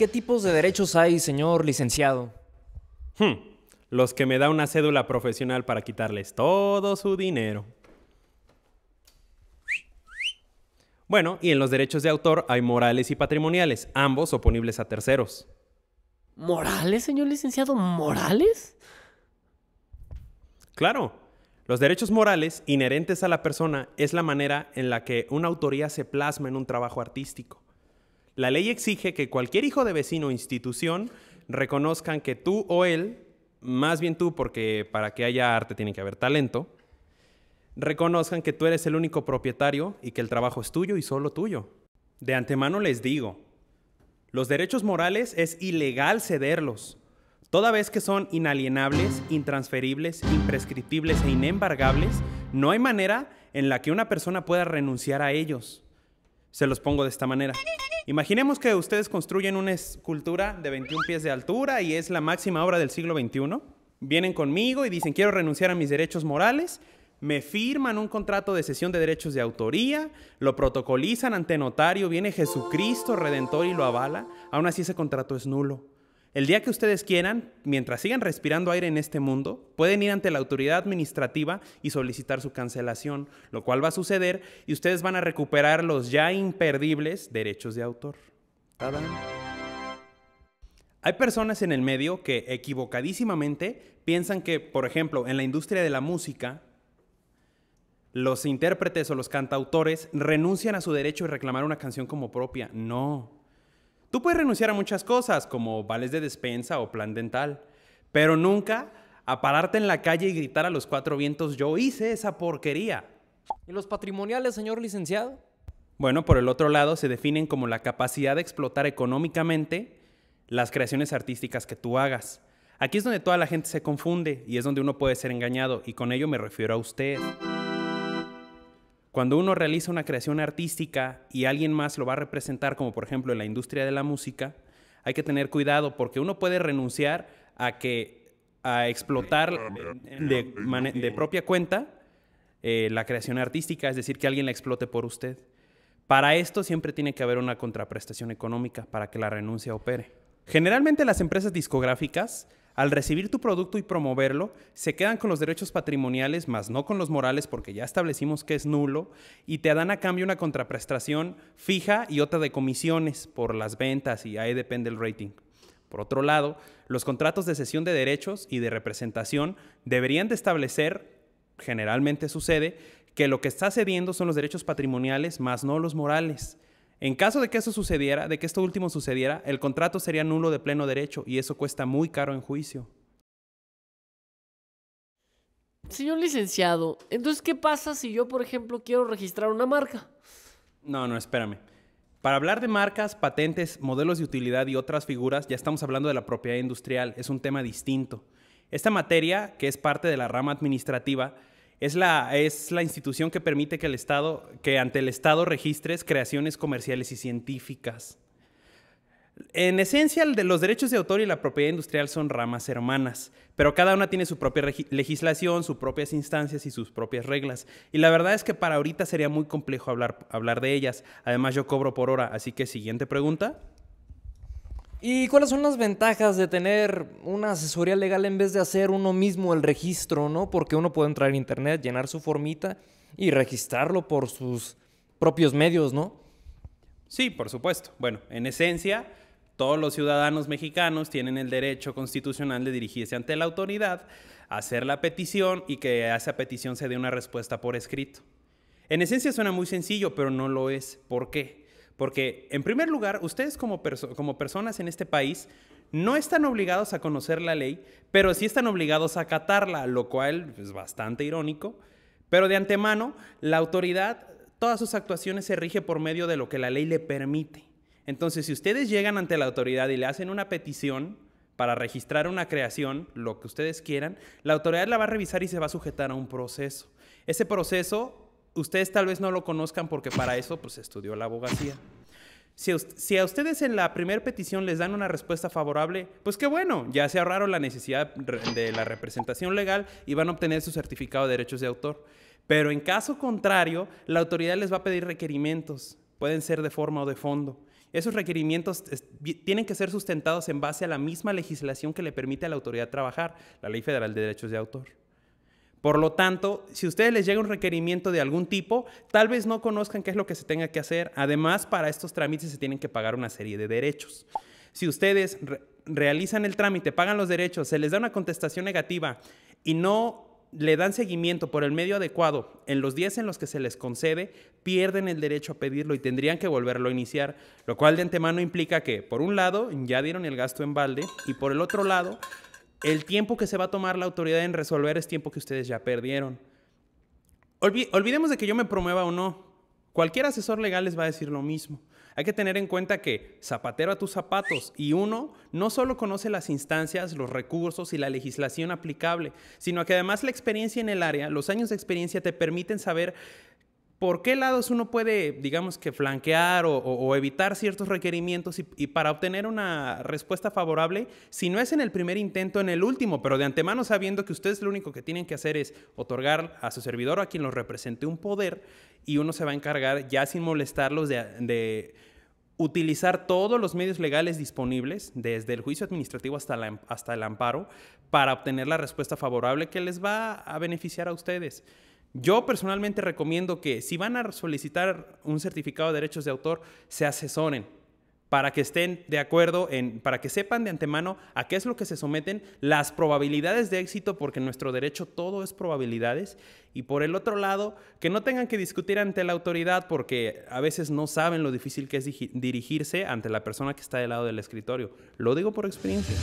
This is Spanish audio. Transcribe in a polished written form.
qué tipos de derechos hay, señor licenciado? Los que me da una cédula profesional para quitarles todo su dinero. Bueno, y en los derechos de autor hay morales y patrimoniales, ambos oponibles a terceros. ¿Morales, señor licenciado? ¿Morales? Claro, los derechos morales inherentes a la persona es la manera en la que una autoría se plasma en un trabajo artístico. La ley exige que cualquier hijo de vecino o institución reconozcan que tú o él, más bien tú porque para que haya arte tiene que haber talento, reconozcan que tú eres el único propietario y que el trabajo es tuyo y solo tuyo. De antemano les digo, los derechos morales es ilegal cederlos, toda vez que son inalienables, intransferibles, imprescriptibles e inembargables, no hay manera en la que una persona pueda renunciar a ellos. Se los pongo de esta manera. Imaginemos que ustedes construyen una escultura de 21 pies de altura y es la máxima obra del siglo XXI. Vienen conmigo y dicen, quiero renunciar a mis derechos morales. Me firman un contrato de cesión de derechos de autoría, lo protocolizan ante notario, viene Jesucristo Redentor y lo avala. Aún así ese contrato es nulo. El día que ustedes quieran, mientras sigan respirando aire en este mundo, pueden ir ante la autoridad administrativa y solicitar su cancelación, lo cual va a suceder y ustedes van a recuperar los ya imperdibles derechos de autor. ¡Tadán! Hay personas en el medio que equivocadísimamente piensan que, por ejemplo, en la industria de la música, los intérpretes o los cantautores renuncian a su derecho de reclamar una canción como propia. No. Tú puedes renunciar a muchas cosas, como vales de despensa o plan dental, pero nunca a pararte en la calle y gritar a los cuatro vientos, yo hice esa porquería. ¿Y los patrimoniales, señor licenciado? Bueno, por el otro lado, se definen como la capacidad de explotar económicamente las creaciones artísticas que tú hagas. Aquí es donde toda la gente se confunde y es donde uno puede ser engañado, y con ello me refiero a usted. Cuando uno realiza una creación artística y alguien más lo va a representar, como por ejemplo en la industria de la música, hay que tener cuidado porque uno puede renunciar a explotar de propia cuenta la creación artística, es decir, que alguien la explote por usted. Para esto siempre tiene que haber una contraprestación económica para que la renuncia opere. Generalmente las empresas discográficas, al recibir tu producto y promoverlo, se quedan con los derechos patrimoniales, más no con los morales, porque ya establecimos que es nulo, y te dan a cambio una contraprestación fija y otra de comisiones por las ventas, y ahí depende el rating. Por otro lado, los contratos de cesión de derechos y de representación deberían de establecer, generalmente sucede, que lo que está cediendo son los derechos patrimoniales, más no los morales. En caso de que eso sucediera, de que esto último sucediera, el contrato sería nulo de pleno derecho y eso cuesta muy caro en juicio. Señor licenciado, entonces, ¿qué pasa si yo, por ejemplo, quiero registrar una marca? No, espérame. Para hablar de marcas, patentes, modelos de utilidad y otras figuras, ya estamos hablando de la propiedad industrial, es un tema distinto. Esta materia, que es parte de la rama administrativa, es la institución que permite que ante el Estado registres creaciones comerciales y científicas. En esencia, los derechos de autor y la propiedad industrial son ramas hermanas, pero cada una tiene su propia legislación, sus propias instancias y sus propias reglas. Y la verdad es que para ahorita sería muy complejo hablar de ellas. Además, yo cobro por hora, así que siguiente pregunta. ¿Y cuáles son las ventajas de tener una asesoría legal en vez de hacer uno mismo el registro, ¿no? Porque uno puede entrar en internet, llenar su formita y registrarlo por sus propios medios, ¿no? Sí, por supuesto. Bueno, en esencia, todos los ciudadanos mexicanos tienen el derecho constitucional de dirigirse ante la autoridad, hacer la petición y que a esa petición se dé una respuesta por escrito. En esencia suena muy sencillo, pero no lo es. ¿Por qué? Porque, en primer lugar, ustedes como personas en este país no están obligados a conocer la ley, pero sí están obligados a acatarla, lo cual es bastante irónico. Pero de antemano, la autoridad, todas sus actuaciones se rige por medio de lo que la ley le permite. Entonces, si ustedes llegan ante la autoridad y le hacen una petición para registrar una creación, lo que ustedes quieran, la autoridad la va a revisar y se va a sujetar a un proceso. Ese proceso ustedes tal vez no lo conozcan porque para eso pues estudió la abogacía. Si a ustedes en la primera petición les dan una respuesta favorable, pues qué bueno, ya se ahorraron la necesidad de la representación legal y van a obtener su certificado de derechos de autor. Pero en caso contrario, la autoridad les va a pedir requerimientos, pueden ser de forma o de fondo. Esos requerimientos tienen que ser sustentados en base a la misma legislación que le permite a la autoridad trabajar, la Ley Federal de Derechos de Autor. Por lo tanto, si a ustedes les llega un requerimiento de algún tipo, tal vez no conozcan qué es lo que se tenga que hacer. Además, para estos trámites se tienen que pagar una serie de derechos. Si ustedes realizan el trámite, pagan los derechos, se les da una contestación negativa y no le dan seguimiento por el medio adecuado en los días en los que se les concede, pierden el derecho a pedirlo y tendrían que volverlo a iniciar, lo cual de antemano implica que, por un lado, ya dieron el gasto en balde y por el otro lado, el tiempo que se va a tomar la autoridad en resolver es tiempo que ustedes ya perdieron. Olvidemos de que yo me promueva o no. Cualquier asesor legal les va a decir lo mismo. Hay que tener en cuenta que zapatero a tus zapatos y uno no solo conoce las instancias, los recursos y la legislación aplicable, sino que además la experiencia en el área, los años de experiencia te permiten saber por qué lados uno puede, digamos que flanquear o evitar ciertos requerimientos y para obtener una respuesta favorable, si no es en el primer intento, en el último, pero de antemano sabiendo que ustedes lo único que tienen que hacer es otorgar a su servidor o a quien los represente un poder y uno se va a encargar ya sin molestarlos de utilizar todos los medios legales disponibles, desde el juicio administrativo hasta el amparo, para obtener la respuesta favorable que les va a beneficiar a ustedes. Yo personalmente recomiendo que si van a solicitar un certificado de derechos de autor, se asesoren para que estén de acuerdo, para que sepan de antemano a qué es lo que se someten, las probabilidades de éxito, porque en nuestro derecho todo es probabilidades, y por el otro lado, que no tengan que discutir ante la autoridad porque a veces no saben lo difícil que es dirigirse ante la persona que está del lado del escritorio. Lo digo por experiencia.